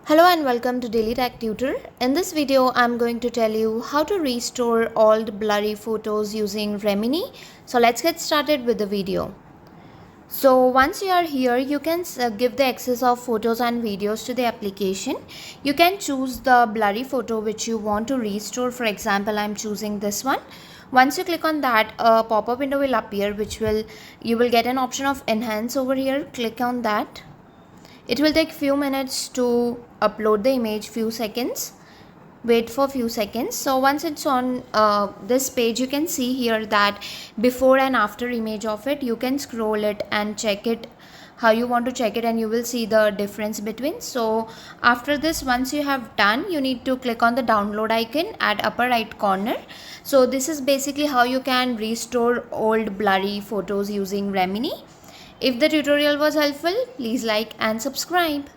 Hello and welcome to Daily Tech Tutor. In this video, I'm going to tell you how to restore old blurry photos using Remini. So let's get started with the video. So once you are here, you can give the access of photos and videos to the application. You can choose the blurry photo which you want to restore. For example, I'm choosing this one. Once you click on that, a pop-up window will appear you will get an option of enhance over here. Click on that. It will take few minutes to upload the image, few seconds. Wait for few seconds. So once it's on this page, you can see here that before and after image of it. You can scroll it and check it how you want to check it, and you will see the difference between. So after this, once you have done, you need to click on the download icon at upper right corner. So this is basically how you can restore old blurry photos using Remini. If the tutorial was helpful, please like and subscribe.